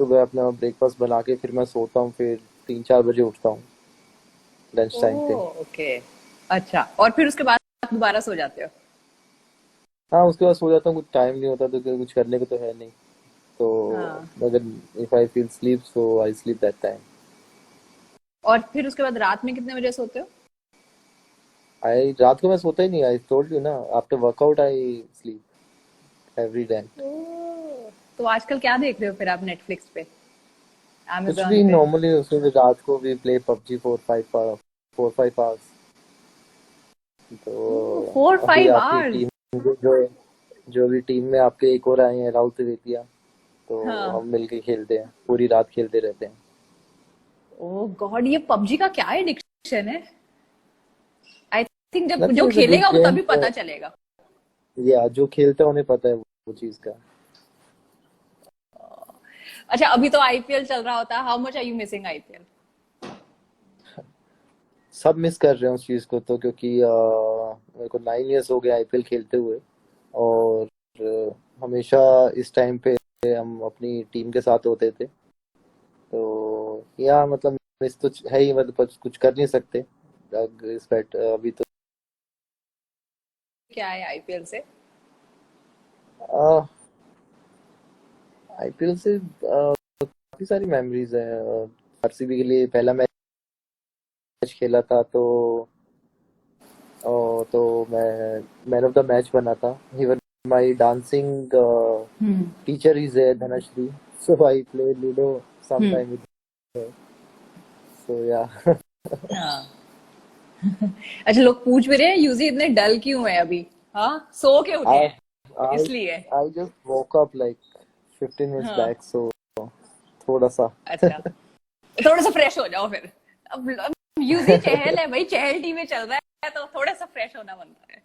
सुबह अपना ब्रेकफास्ट बना के फिर मैं सोता हूँ, फिर 3-4 बजे उठता हूँ लंच टाइम पे। Oh okay. अच्छा, और फिर उसके बाद दोबारा सो जाते हो? हाँ, उसके बाद सो जाता हूँ, कुछ टाइम नहीं होता तो कुछ करने को तो है नहीं। तो हाँ। अगर if I feel sleep so I sleep that time. और फिर उसके बाद रात में कितने बजे सोते हो? आई रात को मैं सोता ही नहीं, आई टोल्ड यू ना, after workout I sleep every night. Oh, तो आजकल क्या देख रहे हो फिर आप नेटफ्लिक्स पे, कुछ amazon भी पे? नॉर्मली, उसमें भी रात को भी प्ले पबजी 4-5 आवर्स। ओह, तो फोर अभी फाइव आपकी आवर्स टीम, जो जो भी टीम में आपके एक और आए हैं, राहुल तेवेतिया, तो हाँ। हम मिलके खेलते हैं, पूरी रात खेलते रहते हैं। ओह गॉड, ये पबजी का क्या एडिक्शन है? आई थिंक जब जो नथिंग, इज अ गुड खेलेगा वो गेम। तभी पता चलेगा। या जो खेलता है उन्हें पता है वो चीज का। अच्छा, अभी तो आईपीएल चल रहा होता है, how much are you missing IPL? सब मिस कर रहे हैं उस चीज को तो, क्योंकि मेरे को 9 इयर्स हो गए आईपीएल खेलते हुए। और हमेशा इस टाइम पे हम अपनी टीम के साथ होते थे। तो या मतलब मिस तो है ही, मतलब कुछ कर नहीं सकते। इस बैट अभी तो क्या है आईपीएल से? आईपीएल से काफी सारी मेमोरीज है। आरसीबी के लिए पहला मैच खेला था, तो मैं मैन ऑफ द मैच बना था। Even my dancing hmm. Teacher is है Dhanashree, so I play ludo some hmm. Time with her. So yeah, हाँ। अच्छा, लोग पूछ भी रहे हैं यूजी इतने डल क्यों है अभी? हाँ, सो के उठे I हैं I इसलिए? I just woke up like 15 minutes हाँ। back, so थोड़ा सा अच्छा, थोड़ा सा फ्रेश हो जाओ फिर। अब यूजी चहल है भाई, चहल टीम में चल रहा है तो थोड़ा सा फ्रेश होना बनता है।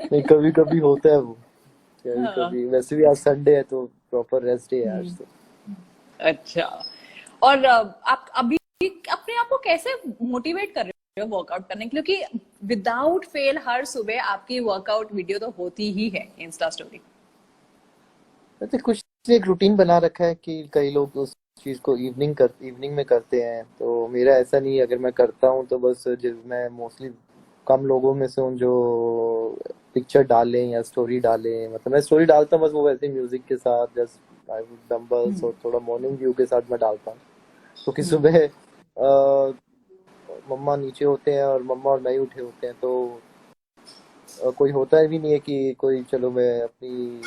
नहीं, कभी कभी होता है वो। कभी हाँ। कभी, वैसे भी आज संडे है तो प्रॉपर रेस्ट डे है आज हम्म। तो। अच्छा। और आप अभी अपने आप को कैसे मोटिवेट कर रहे हो वर्कआउट करने के लिए? क्योंकि विदाउट फेल हर सुबह आपकी वर्कआउट वीडियो तो होती ही है इंस्टा स्टोरी। वैसे कुछ एक रूटीन बना रखा है कि कई लोग उस चीज को इवनिंग में करते हैं, तो मेरा ऐसा नहीं है। अगर मैं करता हूँ तो बस मैं मोस्टली कम लोगों में से हूँ जो पिक्चर डालें या स्टोरी डालें। मतलब मैं स्टोरी डालता हूँ बस, वो वैसे म्यूजिक के साथ, जस्ट आई डंबल्स और थोड़ा मॉर्निंग व्यू के साथ मैं डालता हूँ। क्योंकि सुबह मम्मा नीचे होते हैं और मम्मा और नहीं उठे होते हैं, तो कोई होता भी नहीं है कि कोई चलो मैं अपनी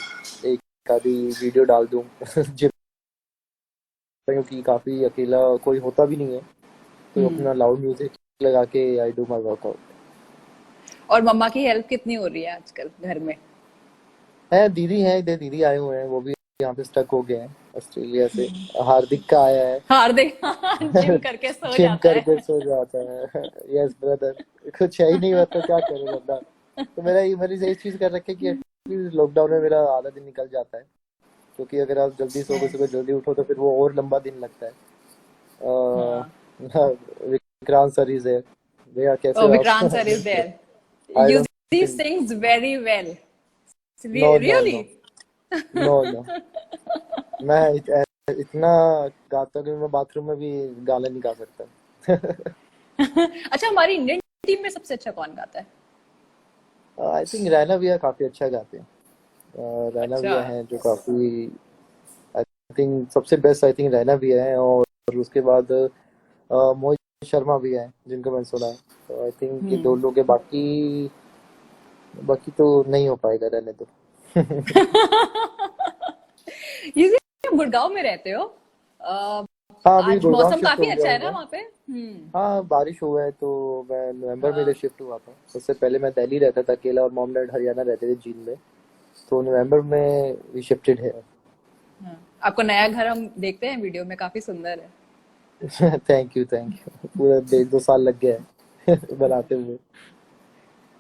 एक आधी वीडियो डाल दूं जिम, क्योंकि काफी अकेला कोई होता भी नहीं है। तो हम्म। अपना लाउड म्यूजिक लगा के आई डू माई वर्कआउट। और मम्मा की हेल्प कितनी हो रही है आजकल घर में? है दीदी, है इधर दीदी आए हुए हैं, वो भी यहाँ पे स्टक हो गए हैं ऑस्ट्रेलिया से। हार्दिक का आया हार्दिक है। जिम करके सो जिम जाता करके है। सो जाता है। यस ब्रदर, कुछ है ही नहीं, तो क्या करे बंदा। तो मैंने यही चीज कर रखी है कि एटलीस्ट लॉकडाउन में मेरा आधा दिन निकल जाता है। क्योंकि अगर आप जल्दी सो के सुबह जल्दी उठो तो फिर वो और लंबा दिन लगता है। हाँ। विक्रांत सर इज है। भैया कैसे Oh, हो Vikrant sir is आप? there. I don't Yuzi think. sings very well. No no no Really? No no, मैं इतना गाता हूँ कि मैं बाथरूम में भी गाना नहीं गा सकता। अच्छा, हमारी इंडियन टीम में सबसे अच्छा कौन गाता है? आई थिंक रैना भैया काफी अच्छा गाते हैं। रैना अच्छा। भैया हैं जो काफी, आई थिंक सबसे बेस्ट आई थिंक रैना भैया हैं। और उसके बाद मोहित शर्मा भी हैं जिनको मैंने सुना है। तो आई थिंक ये दो लोग हैं, बाकी बाकी तो नहीं हो पाएगा रहने दो। यूजी, गुड़गांव में रहते हो? अ, हाँ, अभी आज गुड़गांव मौसम शिफ्ट काफी हो गया अच्छा है हूँ ना मैं। वहाँ पे? हम्म। हाँ, बारिश हुआ है तो मैं नवंबर में इधर हाँ। शिफ्ट हुआ था। उससे पहले मैं दिल्ली रहता था अकेला, और मॉम डैड हरियाणा रहते थे जींद में। तो नवंबर में वी शिफ्टेड है। हाँ, आपको नया घर हम देखते हैं वीडियो में, काफी सुंदर है। थैंक यू थैंक यू, पूरा 1-2 साल लग गया है बनाते हुए।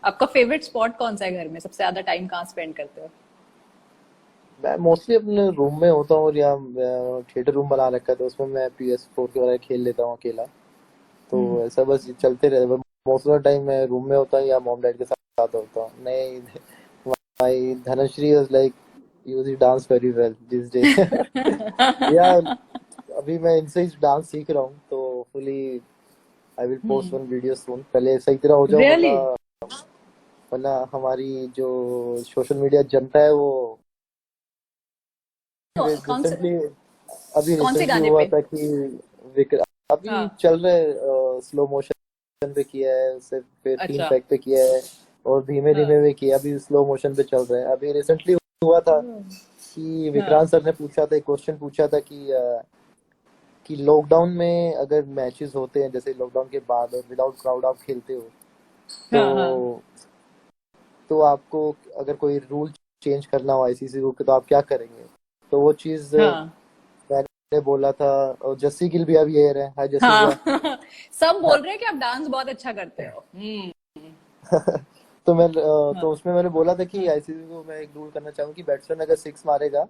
आपका फेवरेट स्पॉट कौन सा है घर में? सबसे ज्यादा टाइम कहाँ स्पेंड करते हो? मैं मोस्टली अपने रूम में होता हूँ, या थिएटर रूम बना रखा है तो उसमें मैं PS4 के वगैरह खेल लेता हूँ अकेला। तो हम्म। ऐसा बस चलते रहता है। मोस्ट ऑफ द टाइम मैं रूम में होता हूँ या मॉम डैड के साथ होता हूँ। नहीं, my Dhanashree is like Yuzi dance very well this day. या अभी मैं इनसे ही डांस सीख रहा हूँ, तो fully I will post one video सून। पहले सही तरह हो जाऊं, वरना रियली? वरना हमारी जो सोशल मीडिया जनता है वो कौन से रिसेंटली अभी कौन से रिसेंटली गाने हुआ पे? था कि अभी हाँ। चल रहे स्लो मोशन पे किया है उससे, फिर थीम अच्छा। पैक पे किया है, और धीमे हाँ। धीमे भी किया, अभी स्लो मोशन पे चल रहा है। अभी रिसेंटली हुआ था कि हाँ। विक्रांत सर ने पूछा था, एक क्वेश्चन पूछा था कि लॉकडाउन में अगर मैचेस होते हैं, जैसे लॉकडाउन के बाद और विदाउट क्राउड आप खेलते हो, हाँ। हाँ। तो तो आपको अगर कोई रूल चेंज करना हो आईसीसी को, तो आप क्या करेंगे? तो वो चीज हाँ। मैंने बोला था। और जस्सी गिल भी अभी एयर है। हाय जस्सी हाँ। भैया। सब बोल रहे हैं कि आप डांस बहुत अच्छा करते हो। तो हाँ। उसमें मैंने बोला था कि हाँ। आईसीसी को मैं एक रूल करना चाहूँ कि बैट्समैन अगर सिक्स मारेगा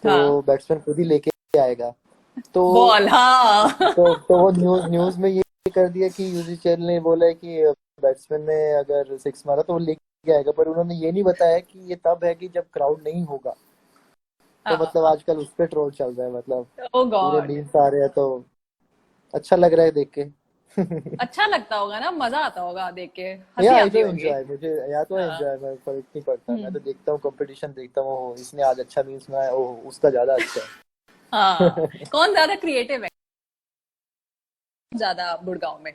तो हाँ। बैट्समैन खुद ही लेके आएगा। तो बॉल, हाँ। तो वो न्यूज न्यूज में ये कर दिया कि यूजी चैनल ने बोला है कि बैट्समैन ने अगर सिक्स मारा तो वो लेके आएगा, पर उन्होंने ये नहीं बताया कि ये तब है कि जब क्राउड नहीं होगा। तो मतलब हाँ। आजकल उस पे ट्रोल चल रहा है, मतलब ओ पूरे गॉड। मीम्स आ रहे हैं, तो अच्छा लग रहा है देख के। अच्छा लगता होगा ना, मजा आता होगा देख के, या हंसी आई आती डू होगी। एंजॉय, मुझे या तो हाँ। एंजॉय में फर्क नहीं पड़ता। मैं हम्म। तो देखता हूँ, कंपटीशन देखता हूँ, ओह, इसने आज अच्छा मीम्स बनाया, ओह उसका ज्यादा अच्छा हाँ। है। कौन ज्यादा क्रिएटिव है, ज्यादा गुड़गांव में?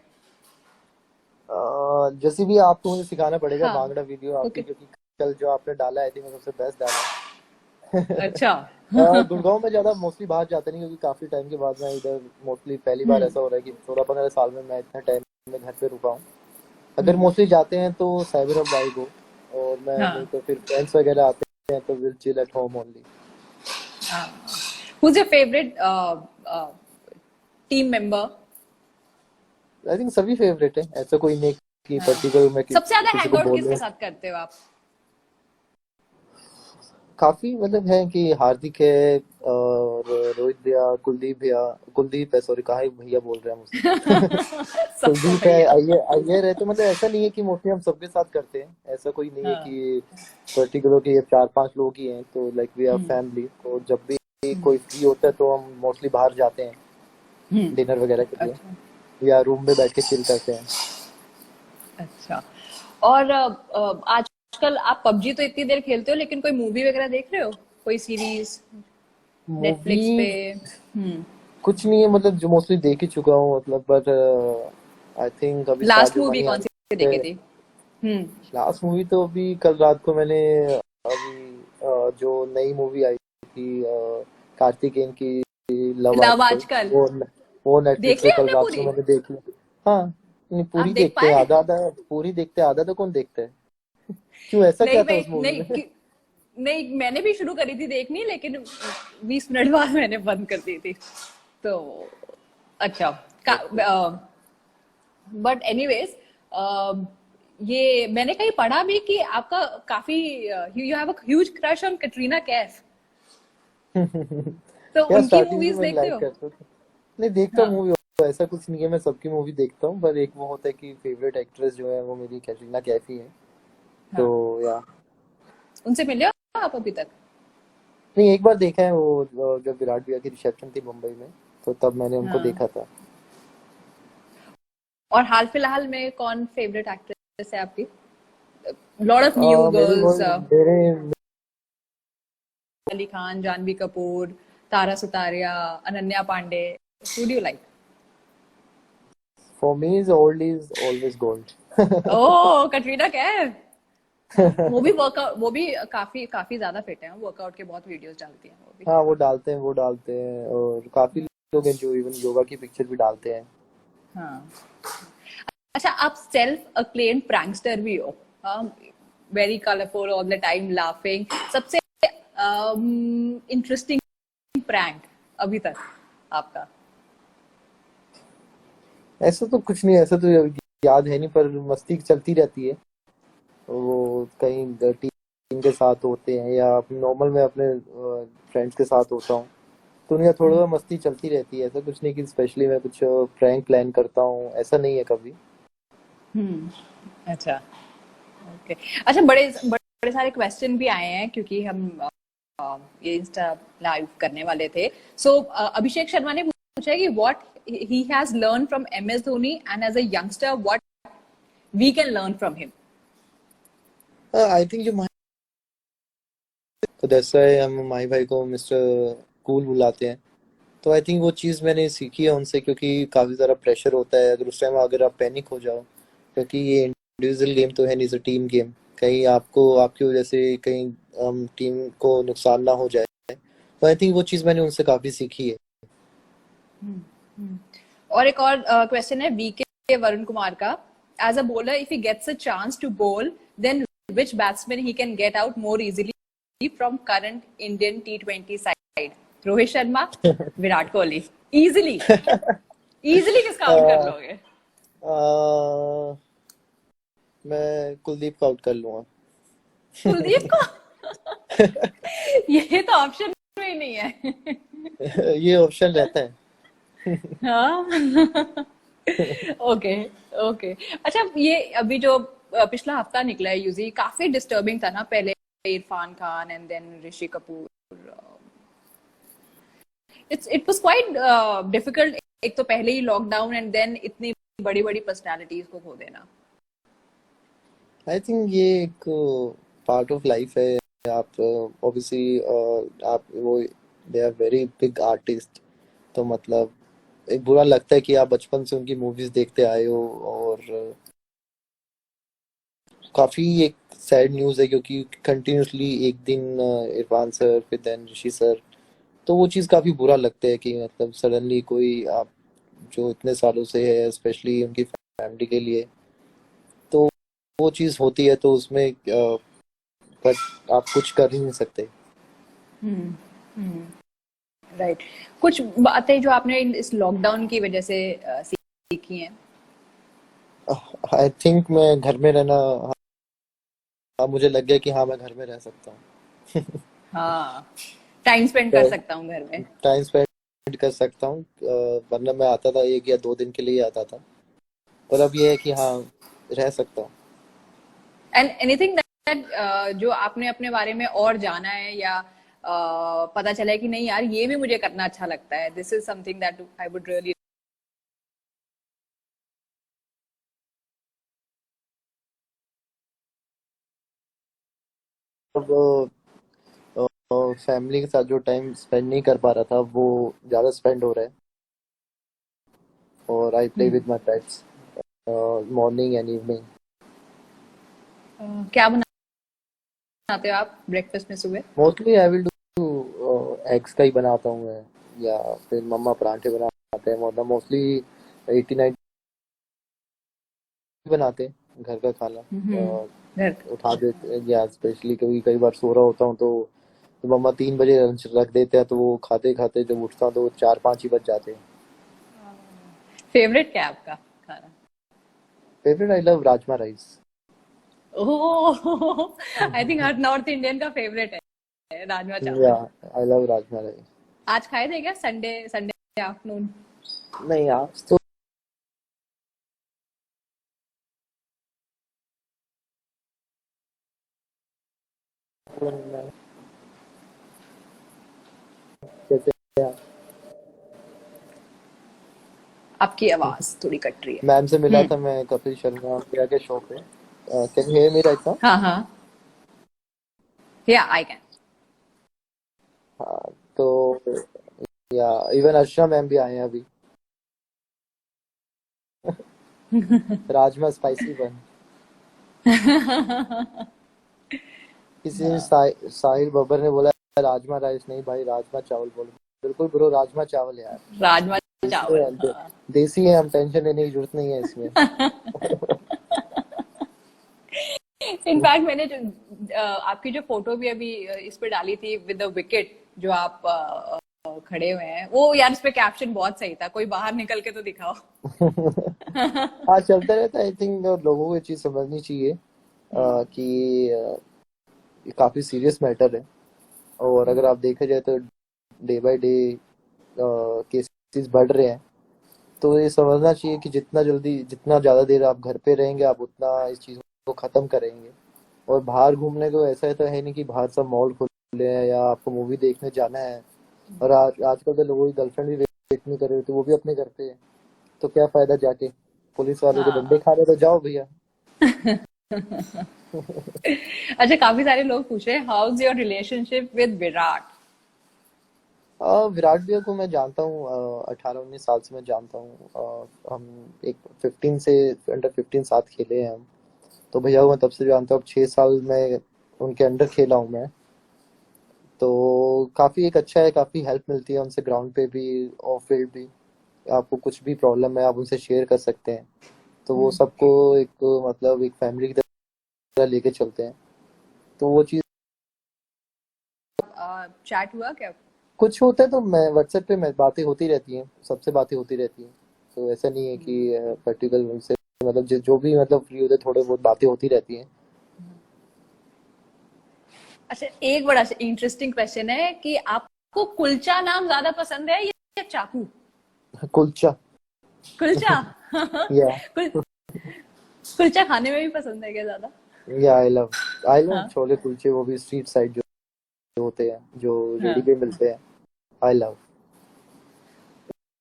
जैसे भी आपको मुझे सिखाना पड़ेगा हाँ। भांगड़ा वीडियो आपकी, ओके। क्योंकि कल जो आपने डाला आई थिंक सबसे बेस्ट डाला है। अच्छा। गुड़गांव में ज्यादा मोस्टली बाहर जाता नहीं, क्योंकि काफी टाइम के बाद मैं इधर, मोस्टली पहली बार हम्म। ऐसा हो रहा है कि 16-15 साल में मैं इतना टाइम में घर पे रुका हूँ। अगर हम्म। मोस्टली जाते हैं तो साइबर ऑफ बाई को, और मैं नहीं हाँ। तो फिर फ्रेंड्स वगैरह आते हैं तो will chill at home only. हाँ। Who's your favorite team member? I think सभी फेवरेट है, ऐसा कोई नहीं कि हाँ। पर्टिकुलर मैं सबसे ज्यादा किसी हैंग को आउट बोल किसके दूं। साथ करते हो आप? काफी मतलब है कि हार्दिक है, और रोहित भैया, कुलदीप भैया, कुलदीप है, सॉरी कहा ही भैया बोल रहे हैं मुझसे। सबको कुलदीप है, भैया। अय्यर अय्यर है, तो मतलब ऐसा नहीं है कि मोस्टली हम सबके साथ करते हैं, ऐसा कोई नहीं है हाँ। कि पर्टिकुलर कि ये 4-5 लोग ही हैं, तो like we are hmm. Family, तो जब भी हम्म। कोई फ्री होता है तो हम मोस्टली बाहर जाते हैं हम्म। डिनर वगैरह के लिए, अच्छा। या रूम में बैठ के चिल करते हैं। अच्छा। और आजकल आप पबजी तो इतनी देर खेलते हो, लेकिन कोई मूवी वगैरह देख रहे हो? कोई सीरीज मूवी नेटफ्लिक्स पे? हम्म। कुछ नहीं है, मतलब जो मोस्टली देख ही चुका हूँ, मतलब बट आई थिंक अभी स्टार लास्ट जो मूवी मनी कौन सी हाइस्ट है। देखी थी? हम्म। लास्ट मूवी तो अभी कल रात को मैंने, अभी जो नई मूवी आई थी कार्तिकेयन की, लव लव आजकल, आजकल वो नेटफ्लिक्स देख पे ली कल आपने रात को पूरी? मैंने देख ली। हाँ, नहीं आप पूरी देख देखते हैं, पाए? आधा आधा पूरी देखते हैं, आधा तो कौन देखता है। क्यों, ऐसा क्या नहीं था मैं उस मूवी नहीं में? नहीं, मैंने भी शुरू करी थी देखनी, लेकिन 20 मिनट बाद मैंने बंद कर दी थी। तो अच्छा। बट एनीवेज, ये मैंने कहीं पढ़ा भी कि आपका काफी, you have a huge crush on Katrina Kaif. तो यार उनकी स्टार्टिंग से मूवीज मैं देखते लाइक हो? करता था, नहीं देखता हूँ हाँ। मूवी, ऐसा कुछ नहीं है, मैं सबकी मूवी देखता हूँ, पर एक वो होता है कि फेवरेट एक्ट्रेस जो है वो मेरी कैटरीना कैफ ही है। तो हाँ। या उनसे मिले हो आप अभी तक? नहीं, एक बार देखा है वो, जब विराट भैया की रिसेप्शन थी मुंबई में, तो तब मैंने उनको हाँ। देखा था। और हाल फिलहाल में कौन फेवरेट एक्ट्रेस है आपकी? लॉट ऑफ न्यू मेरी वो गर्ल्स, मेरे Ali Khan, Janhvi Kapoor, Tara Sutaria, Ananya Pandey. Who do you like? For me is old is always gold. Oh, Katrina Kaif. वो भी वर्कआउट, वो भी काफी काफी ज्यादा फिट है, वर्कआउट के बहुत वीडियोस डालती है वो भी। हाँ वो डालते हैं, और काफी लोग हैं जो इवन योगा की पिक्चर भी डालते हैं। हाँ। अच्छा, आप सेल्फ अक्लेम्ड प्रैंकस्टर भी हो। Very colourful, all the time laughing. सबसे इंटरेस्टिंग प्रैंक अभी तक आपका? ऐसा तो कुछ नहीं, ऐसा तो याद है नहीं, पर मस्ती चलती रहती है। वो कहीं टीम के साथ होते हैं, या नॉर्मल में अपने फ्रेंड्स के साथ होता हूँ, तो उनका थोड़ा मस्ती चलती रहती है। ऐसा कुछ नहीं कि स्पेशली मैं कुछ प्रैंक प्लान करता हूँ, ऐसा नहीं है कभी। हम्म। अच्छा। ओके। अच्छा, बड़े बड़े सारे क्वेश्चन भी आए हैं, क्योंकि हम ये इंस्टा लाइव करने वाले थे. सो अभिषेक शर्मा ने पूछा है कि what he has learn from MS Dhoni and as a youngster what we can learn from him. I think जो तो दैट्स व्हाई हम माही भाई को मिस्टर कूल बुलाते हैं. तो आई थिंक वो चीज़ मैंने सीखी है उनसे, क्योंकि काफ़ी ज़्यादा प्रेशर होता है अगर उस टाइम अगर आप पैनिक हो जाओ, क्योंकि ये इंडिविजुअल गेम तो है नहीं, इट्स टीम गेम. कहीं आपको आपकी वजह से कहीं टीम को नुकसान ना हो जाए. तो आई थिंक वो चीज़ मैंने उनसे काफ़ी सीखी है. और एक और क्वेश्चन है VK वरुण कुमार का. As a bowler if he gets a chance to bowl then which batsman he can get out more easily from current Indian T20 side. Rohit Sharma, Virat Kohli. Easily easily किसका आउट कर लोगे? मैं कुलदीप का आउट कर लूंगा. कुलदीप को? ये तो ऑप्शन में ही नहीं है. ये ऑप्शन रहता है. हाँ. Okay okay. अच्छा, ये अभी जो पिछला हफ्ता निकला है यूजी, काफी डिस्टर्बिंग था ना. पहले Irfan Khan and then Rishi Kapoor. It was quite difficult. एक तो पहले ही लॉकडाउन एंड देन इतनी बड़ी बड़ी पर्सनालिटीज को खो देना. आई थिंक ये एक पार्ट ऑफ लाइफ है. आप ऑब्वियसली आप वो they are very big artist, तो मतलब एक बुरा लगता है कि आप बचपन से उनकी मूवीज देखते आए हो. और काफी एक सैड न्यूज़ है, क्योंकि कंटिन्यूसली एक दिन इरफान सर फिर देन ऋषि सर, तो वो चीज़ काफी बुरा लगता है कि मतलब सडनली कोई आप जो इतने सालों से है, स्पेशली उनकी फैमिली के लिए, तो वो चीज़ होती है. तो उसमें बट आप कुछ कर ही नहीं सकते. राइट. कुछ बातें जो आपने इस लॉकडाउन की वजह से सीखी हैं? आई थिंक मैं घर में रहना, हाँ, मुझे लग गया कि हाँ मैं घर में रह सकता हूँ. हाँ, टाइम स्पेंड कर सकता हूँ घर में. टाइम स्पेंड कर सकता हूँ. वरना मैं आता था 1 या 2 दिन के लिए आता था, पर अब ये है कि हाँ रह सकता हूँ. एंड एनीथिंग दैट जो आपने अपने बारे में और जाना है या पता चला है कि नहीं यार ये भी मुझे करना अच्छा लगता है, this is something that I would really. अब फैमिली के साथ जो टाइम स्पेंड नहीं कर पा रहा था वो ज़्यादा स्पेंड हो रहा है. और I play with my pets morning and evening. क्या बनाते हो आप ब्रेकफास्ट में सुबह? Mostly I will do eggs का ही बनाता हूँ मैं, या फिर मम्मा परांठे बनाते हैं. मतलब मोस्टली 89 बनाते हैं घर का खाना. घर. उठा देते, या स्पेशली कभी कई बार सो रहा होता हूँ तो मम्मा 3 बजे लंच रख देते हैं, तो वो खाते खाते जब उठता हूँ तो 4-5 ही बज जाते हैं. फेवरेट क्या है आपका खाना? Favourite, I love rajma rice. Oh, I think her north Indian का फेवरेट है राजमा या चावल. I love rajma rice. आज खाए थे क्या संडे संडे आफ्टरनून? नहीं, आज तो कैसे. आपकी आवाज थोड़ी कट रही है. मैम से मिला था मैं कपिल शर्मा भैया के शो पे. Can you hear me right now? हाँ हाँ. या आई कैन. हाँ, तो या इवन अर्चना मैम भी आए हैं अभी. राजमा स्पाइसी बन. किसी दिन साहिल बब्बर ने बोला राजमा राइस नहीं भाई, राजमा चावल बोलो. बिल्कुल ब्रो, राजमा चावल यार. राजमा देसी चावल. है, देसी है, हम टेंशन लेने की जरूरत नहीं है इसमें. इनफैक्ट मैंने आपकी जो फोटो भी अभी इस पे डाली थी विद द विकेट जो आप खड़े हुए हैं, वो यार इस पे कैप्शन बहुत सही था, कोई बाहर निकल के तो दिखाओ. हाँ, चलता रहता है. आई थिंक लोगों को ये चीज समझनी चाहिए कि ये काफी सीरियस मैटर है. और अगर आप देखा जाए तो डे बाय डे केसेस बढ़ रहे हैं. तो ये समझना चाहिए कि जितना जल्दी जितना ज़्यादा देर आप घर पे रहेंगे आप उतना इस चीज़ को ख़त्म करेंगे. और बाहर घूमने को ऐसा है तो है नहीं कि बाहर सब मॉल खुल हैं या आपको मूवी देखने जाना है, और आजकल तो लोगों की गर्लफ्रेंड भी वेट नहीं कर रही होती, वो भी अपने घर पे है, तो क्या फायदा जाके पुलिस वालों के डंडे हाँ। खा रहे, तो जाओ भैया। अच्छा, काफी सारे लोग पूछ रहे हैं how is your relationship with Virat. Virat भैया को मैं जानता हूँ, 18-19 साल से मैं जानता हूँ। हम एक 15 से अंडर 15 साथ खेले हैं हम, तो भैया को मैं तब से जानता हूँ। अब 6 साल में उनके अंडर खेला हूँ मैं, तो काफी एक अच्छा है, काफी हेल्प मिलती है उनसे ग्राउंड पे भी, ऑफ फील्ड भी। आपको कुछ भी प्रॉब्लम है आप उनसे शेयर कर सकते हैं, तो वो सबको एक मतलब एक फैमिली की तरह लेके चलते हैं, तो वो चीज। चैट हुआ क्या? कुछ होता है तो मैं व्हाट्सएप पे मैं बातें होती रहती हैं, सबसे बातें होती रहती हैं, तो ऐसा नहीं है कि पर्टिकुलर उनसे, मतलब जो भी मतलब फ्री होते थोड़े बहुत बातें होती रहती हैं। अच्छा, एक बड़ा इंटरेस्टिंग क्वेश्चन है कि आपको कुलचा नाम ज्यादा पसंद है या चाकू? कुलचा। कुलचा। या कुल, कुलचा खाने में भी पसंद है क्या ज्यादा? या आई लव हाँ। छोले कुलचे, वो भी स्ट्रीट साइड जो होते हैं, जो रेडी हाँ। पे मिलते हैं। I love.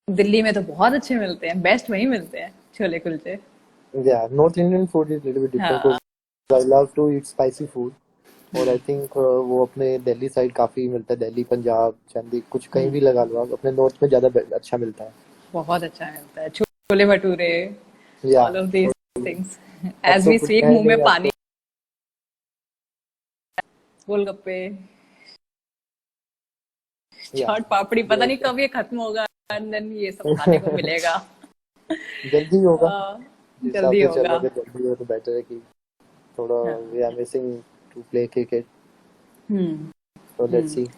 दिल्ली में तो बहुत अच्छे मिलते हैं, बेस्ट वहीं मिलते हैं chole kulche. Yeah north Indian food is little bit हाँ। Different, I love to eat spicy food. और आई थिंक वो अपने दिल्ली साइड काफी मिलता है, दिल्ली, पंजाब, चंडीगढ़, कुछ कहीं भी लगा लो आप, अपने नॉर्थ में ज्यादा अच्छा मिलता है। बहुत अच्छा मिलता है छोले भटूरे, या ऑल ऑफ दीज थिंग्स। अब एज तो वी कुछ स्पीक है मुंह में नहीं अब पानी। तो। गोलगप्पे, या चाट पापड़ी, पता नहीं कब ये खत्म होगा एंड देन ये सब खाने को मिलेगा। जल्दी होगा, जिस हिसाब जल्दी से चल रहा होगा। है, अगर जल्दी हो तो बेटर है कि थोड़ा। हाँ। We are missing to play cricket, hmm. so let's hmm. see।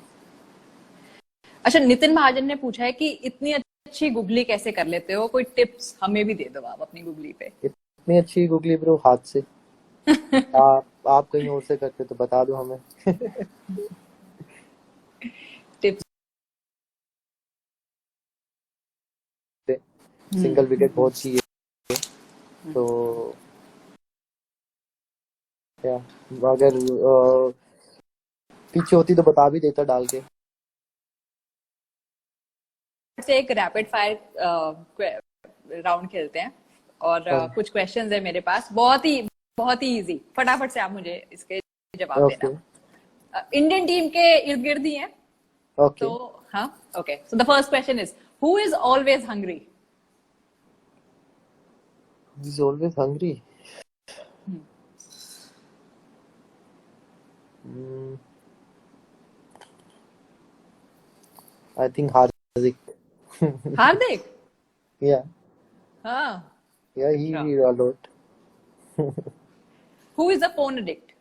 अच्छा, नितिन महाजन ने पूछा है कि इतनी अच्छी गुगली कैसे कर लेते हो, कोई टिप्स हमें भी दे दो आप अपनी गुगली पे। इतनी अच्छी गूगली ब्रो हाथ से, आप कहीं और से करते तो बता दो हमें। टिप्स। सिंगल विकेट बहुत चाहिए, तो क्या, अगर पीछे होती तो बता भी देता डाल के। से एक रैपिड फायर राउंड खेलते हैं और कुछ क्वेश्चंस है मेरे पास, बहुत ही इजी, फटाफट से आप मुझे इसके जवाब ओके। देना। इंडियन टीम के इर्द गिर्द ही है, ओके। तो हाँ। Okay, so the first question is who is always hungry? Is always hungry. I think Hardik. Hardik. Yeah हाँ। या अच्छा, he a lot. Who is a phone addict?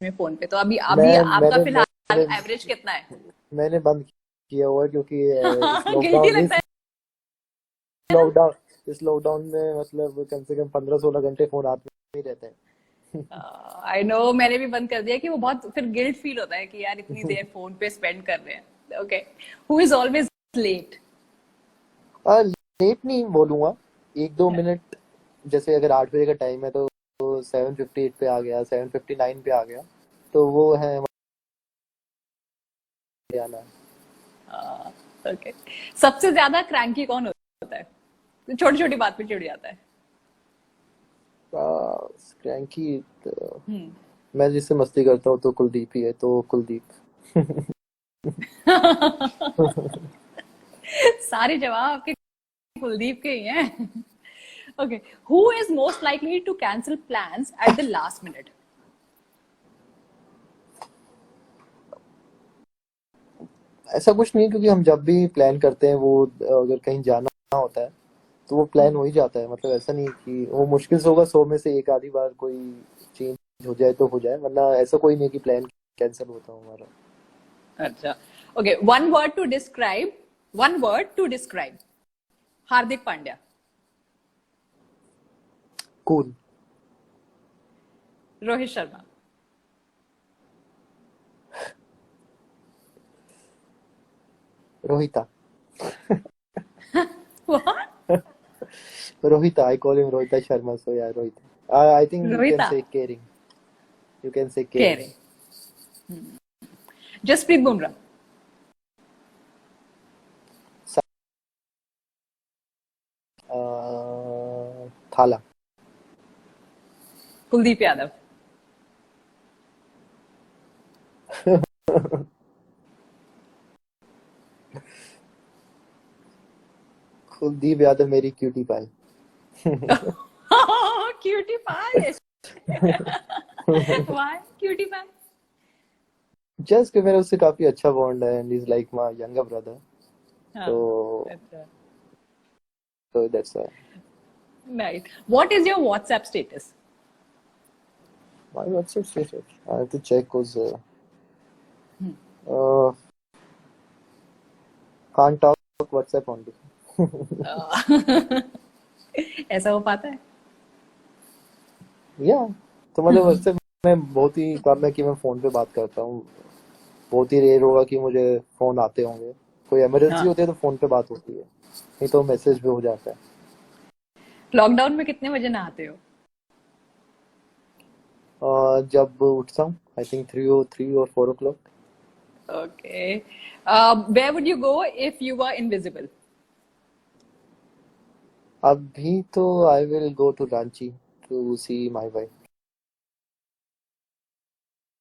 में फोन पे तो अभी अभी मैं आपका मैंने फिलहाल मैंने एवरेज कितना है? मैंने बंद किया हुआ है, क्योंकि इस गिल्टी लॉकडाउन लगता इस है ना। लॉकडाउन इस लॉकडाउन में मतलब कम से कम 15-16 घंटे फोन हाथ में ही रहता आई नो, मैंने भी बंद कर दिया कि वो बहुत फिर गिल्ट फील होता है कि यार इतनी है। देर फोन पे स्पेंड कर रहे हैं। Okay, who is always late? Late नहीं बोलूंगा, 1-2 मिनट, जैसे अगर 8 बजे का टाइम है तो 7:58 पे आ गया, 7:59 पे आ गया, तो वो है हरियाणा। ओके, सबसे ज्यादा क्रैंकी कौन होता है, छोटी छोटी बात पे चिढ़ जाता है? क्रैंकी हम्म। मैं जिससे मस्ती करता हूँ तो कुलदीप ही है, तो कुलदीप। सारे जवाब आपके कुलदीप के ही हैं। Okay, who is most likely to cancel plans at the last minute? ऐसा कुछ नहीं, क्योंकि हम जब भी प्लान करते हैं वो, अगर कहीं जाना होता है तो वो प्लान हो ही जाता है, मतलब ऐसा नहीं कि वो मुश्किल से होगा 100 में से एक आधी बार कोई चेंज हो जाए तो हो जाए, वरना ऐसा कोई नहीं कि प्लान कैंसिल होता है हमारा। अच्छा, okay, one word to describe Hardik Pandya. Cool. Rohit Sharma. Rohita. What? Rohita. I call him Rohita Sharma. So yeah, Rohita. I think you can Rohita. say caring. You can say कह caring. रहे। जसप्रीत बुमराह। Thala. कुलदीप यादव। कुलदीप यादव मेरी cutie pie. Cutie pie. Why cutie pie? Just कि मेरा उससे काफी अच्छा bond है and is like my younger brother. हाँ, तो अच्छा। That's why. Right. What is your WhatsApp status? My WhatsApp status. I have to check cause uh, can't talk WhatsApp only. ऐसा हो पाता है? या तो मतलब WhatsApp में बहुत ही कम है कि मैं फोन पे बात करता हूँ. बहुत ही रेयर होगा कि मुझे फोन आते होंगे. कोई इमरजेंसी हाँ। होती है तो फोन पे बात होती है, नहीं तो मैसेज भी हो जाता है. लॉकडाउन में कितने बजे नहाते हो? जब उठता हूँ I think 3 or 4 o'clock. Okay. Where would you go if you were invisible? अभी तो I will go to Ranchi to see my wife.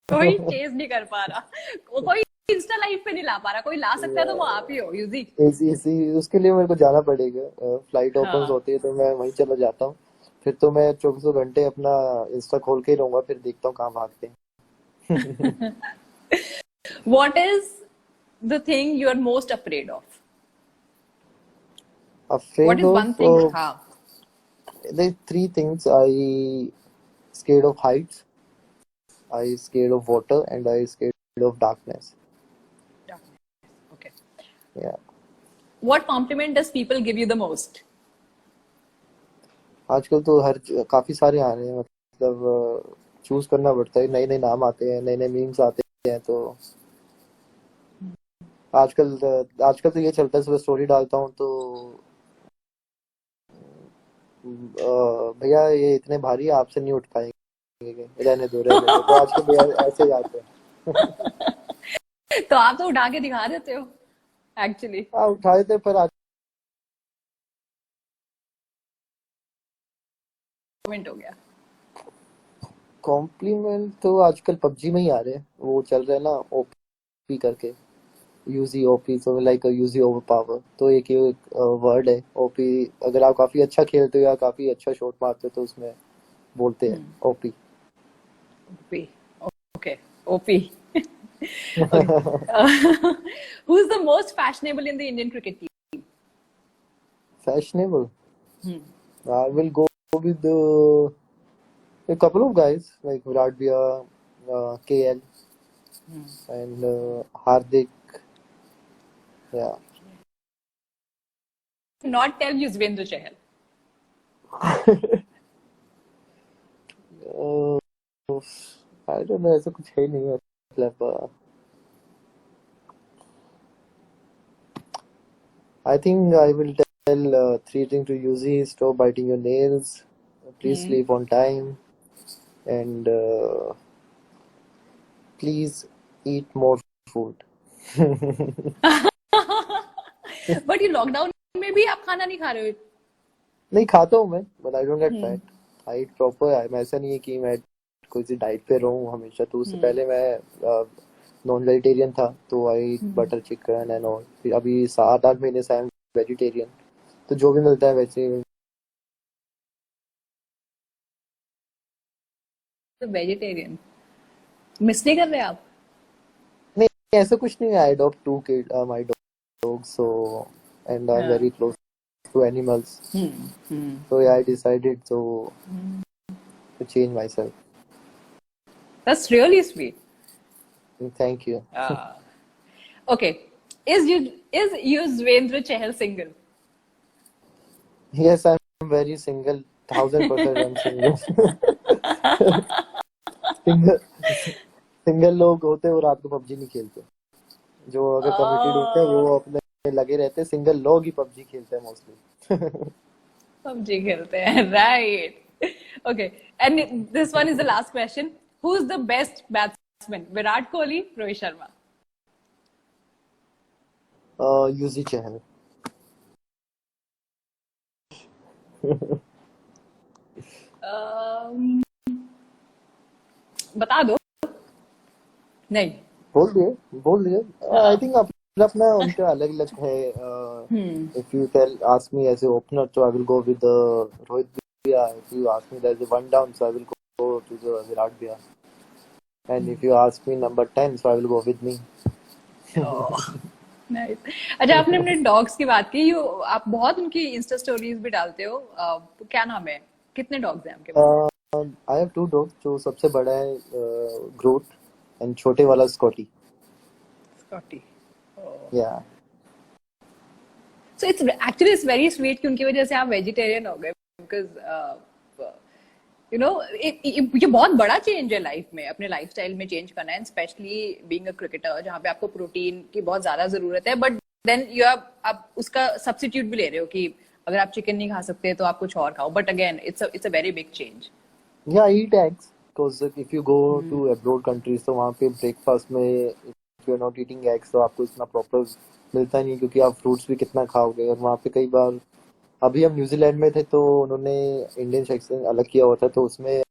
कोई चेज नहीं कर पा रहा, कोई इंस्टा लाइव पे नहीं ला पा रहा, कोई ला सकता है तो वो आप ही हो, यूजी। इसी उसके लिए मेरे को जाना पड़ेगा. फ्लाइट ओपन हाँ। होती है तो मैं वहीं चला जाता हूँ. फिर तो मैं 24 घंटे अपना इंस्टा खोल के ही रहूंगा, फिर देखता हूँ कहाँ भागते हैं. What is the thing you are most afraid of? What Afraid is of one thing? हाँ। there are 3 things. I scared of heights, I scared of water, and I scared of darkness. Okay. Yeah. What compliment does people give you the most? आजकल तो काफी सारे आ रहे हैं, मतलब choose करना पड़ता है. नए नए नाम आते हैं, नए नए मीम्स आते हैं. तो आजकल तो ये चलता है, सुबह स्टोरी डालता हूँ तो भैया ये इतने भारी है, आपसे नहीं उठ पाएंगे, रहने दो. तो आजकल भैया ऐसे ही आते हैं. तो आप तो उठा के दिखा देते हो एक्चुअली। हाँ उठाए थे, पर आज कमेंट हो गया। कॉम्प्लीमेंट तो आजकल पबजी में ही आ रहे हैं. वो चल रहा है ना ओपी करके, यूजी ओपी. तो लाइक यूजी ओवर पावर, तो एक ये वर्ड है ओपी. अगर आप काफी अच्छा खेलते हो या काफी अच्छा शॉट मारते हो तो उसमें बोलते हैं OP. OP. Okay, OP. Who is the most fashionable in the Indian cricket team? Fashionable. I will go with a couple of guys like Virat Bia, KL, and Hardik. Yeah. Not tell Yuzvendra Chahal. I don't know, ऐसा कुछ है नहीं है, मतलब I think I will tell 3 things to Yuzi: stop biting your nails, please sleep on time, and please eat more food. But ये lockdown में भी आप खाना नहीं खा रहे हो? नहीं खाता हूँ मैं, but I don't get fat. I eat proper. ऐसा नहीं है कि मैं कोई सी डाइट पे रहूँ हमेशा. तो उससे पहले मैं नॉन वेजिटेरियन था, तो आई बटर चिकन एंड ऑल. फिर अभी 7-8 महीने से आई एम वेजिटेरियन. तो जो भी मिलता है वैसे. तो वेजिटेरियन मिस नहीं कर रहे आप? नहीं ऐसा कुछ नहीं है. I adopt 2 kid my dog, so and I am very close to animals. So yeah, I decided to change myself. That's really sweet. Thank you. Okay. Is Yuzvendra Chahal single? Yes, I'm very single. 1000% I'm single. Single single लोग होते हैं वो रात को PUBG नहीं खेलते। जो अगर कमिटेड होते हैं वो अपने लगे रहते हैं, सिंगल लोग ही पबजी खेलते हैं मोस्टली। पबजी खेलते हैं, right? Okay, and this one is the last question. Who is the best batsman, Virat Kohli, Rohit Sharma? Yuzi Chahal. Um, बता दो। नहीं। बोल दिए। आई थिंक अपना अपना उनका अलग अलग है। If you tell ask me as a opener तो I will go with Rohit भैया। If you ask me as a one down so I will go to the Virat भैया। And if you ask me number 10 so I will go with me। Nice. अच्छा, आपने अपने dogs की बात की, you आप बहुत उनकी इंस्टा स्टोरीज भी डालते हो। क्या नाम है, कितने डॉग्स हैं आपके पास? I have 2 dogs। जो सबसे बड़ा है ग्रोथ एंड छोटे वाला स्कॉटी। स्कॉटी। या so it's actually it's very sweet कि उनकी वजह से आप वेजिटेरियन हो गए, बिकॉज यू नो ये बहुत बड़ा चेंज है लाइफ में, अपने लाइफस्टाइल में चेंज करना है, स्पेशली बीइंग अ क्रिकेटर जहाँ पे आपको प्रोटीन की बहुत ज्यादा जरूरत है, बट देन यू आप उसका सब्स्टिट्यूट भी ले रहे हो कि अगर आप चिकन नहीं खा सकते तो आप कुछ और खाओ, but again it's a very big change. Yeah eat eggs because if you go to abroad countries तो वहाँ पे ब्रेकफास्ट में if you are not eating eggs तो आपको इतना प्रॉपर मिलता नहीं, क्योंकि आप फ्रूट्स भी कितना खाओगे। और वहाँ पे कई बार, अभी हम न्यूजीलैंड में थे तो उन्होंने इंडियन सेक्शन अलग किया हुआ था, तो उसमें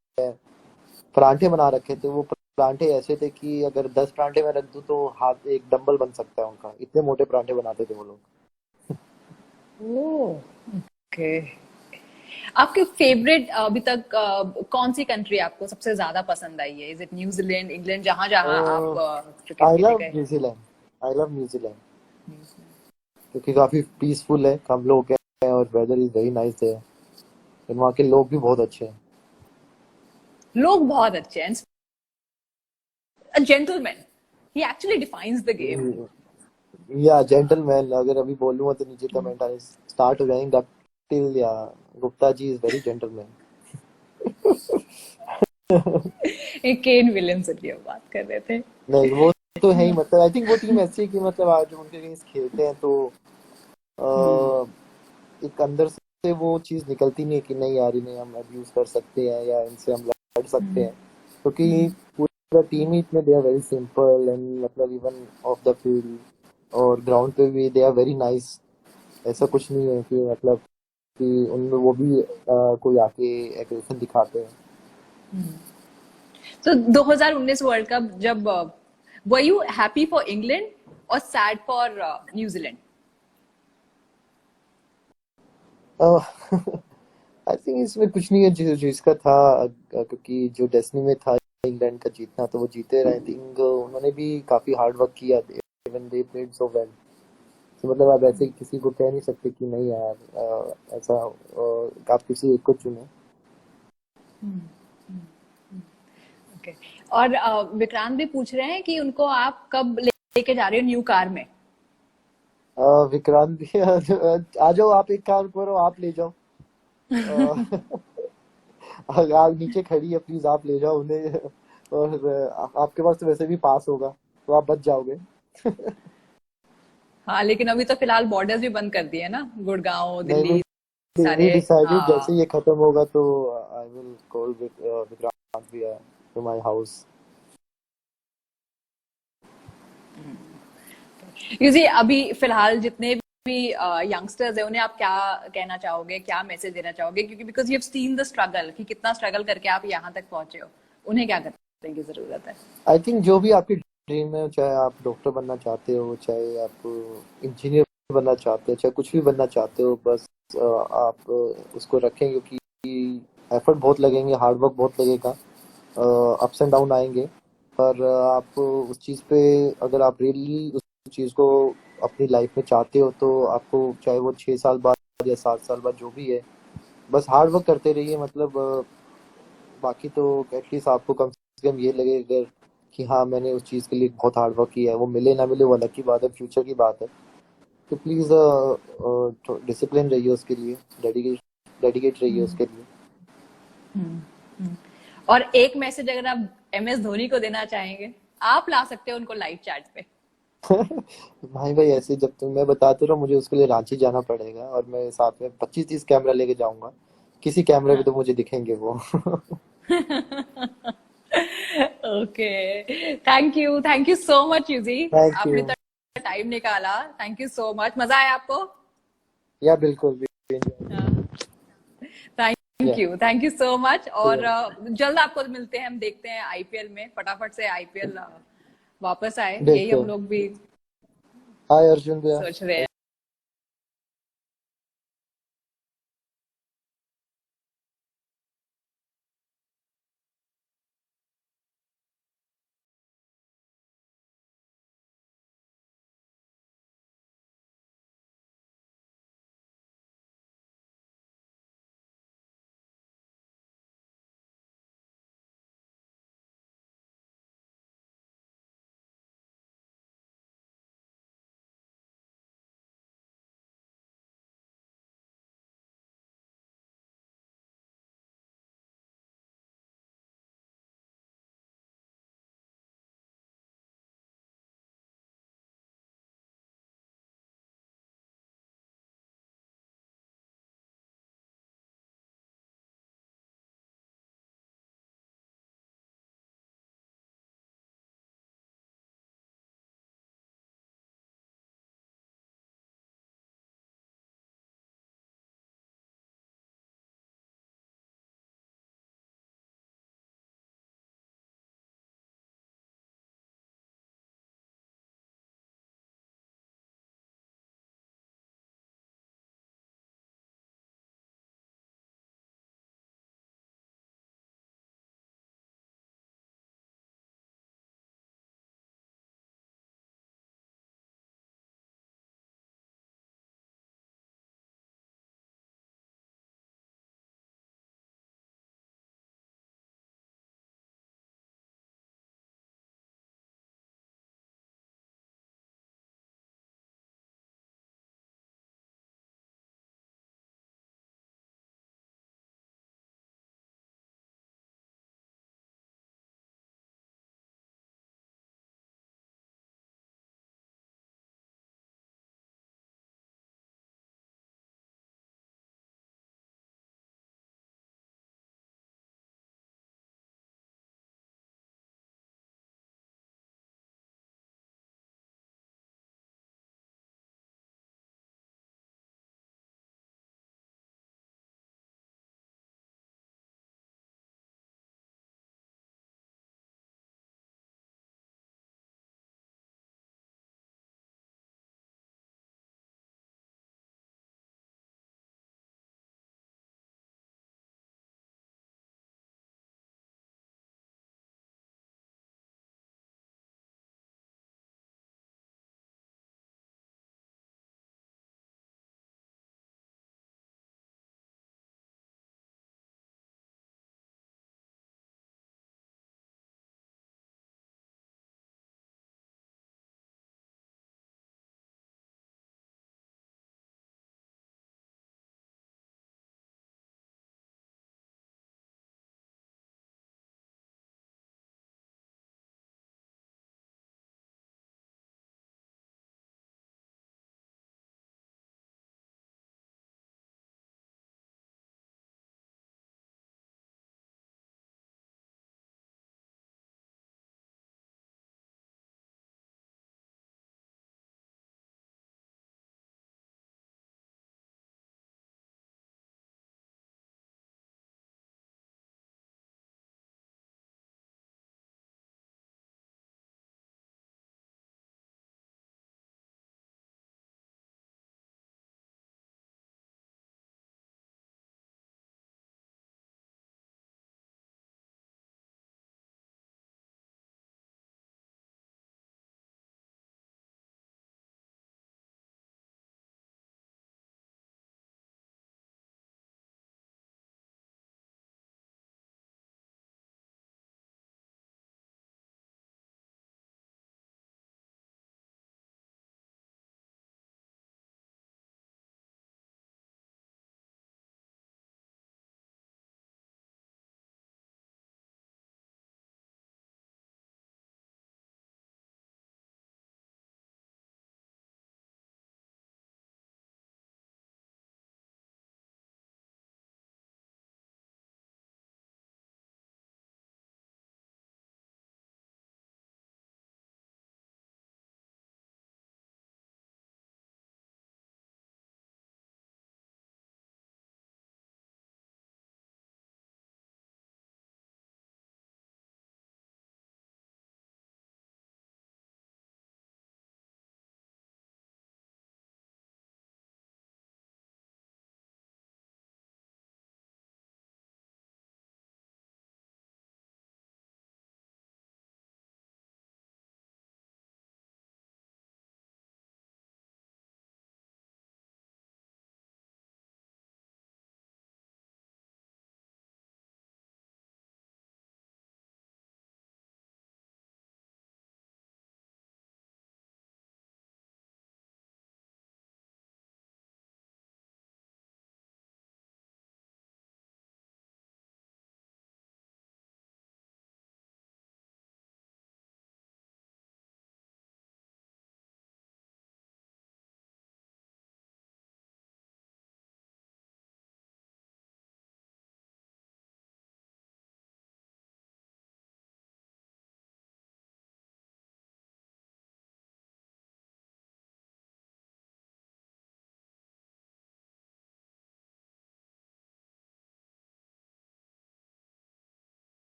परांठे बना रखे थे। वो परांठे ऐसे थे कि अगर 10 परांठे में रख दूं तो हाथ एक डंबल बन सकता है उनका, इतने मोटे परांठे बनाते थे वो लोग। ओके। आपके फेवरेट अभी तक कौन सी कंट्री आपको सबसे ज्यादा पसंद आई है? इज इट न्यूजीलैंड, इंग्लैंड, जहां जहां आप क्रिकेट आई खेलने लव गए? न्यूजीलैंड। आई लव न्यूजीलैंड क्योंकि काफी पीसफुल है, कम लोग हैं और वेदर इज वेरी नाइस है। और वहाँ के लोग भी बहुत अच्छे हैं। लोग बहुत अच्छे हैं, a gentleman, he actually defines the game। या जेंटलमैन अगर अभी बोलूंगा तो नीचे कमेंट आने स्टार्ट हो जाएंगे। गप्टिल या Gupta ji is very gentleman. एक केन विलियमसन की हम बात कर रहे थे। नहीं वो तो है ही, मतलब आई थिंक वो टीम ऐसी है कि मतलब आज जब उनके अगेंस्ट खेलते हैं तो एक अंदर से वो चीज निकलती नहीं है कि नहीं यार इन्हें हम अब्यूज कर सकते हैं या इनसे हम लड़ सकते हैं, क्योंकि पूरा टीम ही इतने they are very simple and मतलब इवन ऑफ द फील्ड और ग्राउंड पे भी दे आर वेरी नाइस। ऐसा कुछ नहीं है कि मतलब कि उनमें वो भी कोई आके एग्रेशन दिखाते हैं। तो 2019 वर्ल्ड कप जब were you happy for England और sad for New Zealand? I think इसमें कुछ नहीं है, जिसका था क्योंकि जो डेस्टिनी में था इंग्लैंड का जीतना तो वो जीते रहे। आई थिंक उन्होंने भी काफी हार्ड वर्क किया, even they played so well. तो मतलब आप ऐसे किसी को कह नहीं सकते कि नहीं यार ऐसा आप किसी एक को चुने। ओके। और विक्रांत भी पूछ रहे हैं कि उनको आप कब लेके जा रहे हो न्यू कार में? विक्रांत भी आ जाओ, आप एक काम करो, आप ले जाओ। आप नीचे खड़ी है, प्लीज आप ले जाओ उन्हें। और आपके पास तो वैसे भी पास होगा तो आप बच जाओगे। हाँ, लेकिन अभी तो फिलहाल बॉर्डर्स भी बंद कर दिए है ना, गुड़गांव, नहीं दिल्ली वी सारे। डिसाइडेड जैसे हाँ। ये खत्म होगा तो आई विल कॉल विक्रांत भी टू माय हाउस। यूजी अभी फिलहाल जितने भी यंगस्टर्स है उन्हें आप क्या कहना चाहोगे, क्या मैसेज देना चाहोगे? क्योंकि because you have seen the struggle कि कितना स्ट्रगल करके आप यहाँ तक पहुंचे हो, उन्हें क्या करने की जरूरत है? आई थिंक जो भी आपकी ड्रीम है, चाहे आप डॉक्टर बनना चाहते हो, चाहे आप इंजीनियर बनना चाहते हो, चाहे कुछ भी बनना चाहते हो, बस आप उसको रखें, क्योंकि एफर्ट बहुत लगेंगे, हार्ड वर्क बहुत लगेगा, अप्स एंड डाउन आएंगे। पर आप उस चीज़ पे अगर आप रियली उस चीज़ को अपनी लाइफ में चाहते हो तो आपको चाहे वो 6 साल बाद या 7 साल बाद जो भी है, बस हार्ड वर्क करते रहिए। मतलब बाकी तो एटलीस्ट आपको कम से कम ये लगेगा कि हाँ मैंने उस चीज़ के लिए बहुत हार्ड वर्क किया है। वो मिले ना मिले वो अलग की बात है, फ्यूचर की बात है। तो प्लीज़ डिसिप्लिन रहिए उसके लिए, डेडिकेट रहिए उसके लिए। और एक मैसेज अगर आप MS धोनी को देना चाहेंगे? आप ला सकते हो उनको लाइव चैट पे। भाई ऐसे जब तुम मैं बता तो रहा हूँ, मुझे उसके लिए रांची जाना पड़ेगा और मैं साथ में 25-30 कैमरा लेके जाऊंगा। किसी कैमरे पे हाँ। तो मुझे दिखेंगे वो। Okay, thank you so much Yuzi, thank आपने यू। इतना टाइम निकाला, थैंक यू सो मच। मजा आया आपको? या बिल्कुल भी। Thank you so much. और या जल्द आपको मिलते हैं, हम देखते हैं आईपीएल में, फटाफट से आईपीएल वापस आए, यही देखते हम हैं। लोग भी हाय अर्जुन भैया। सोच रहे हैं।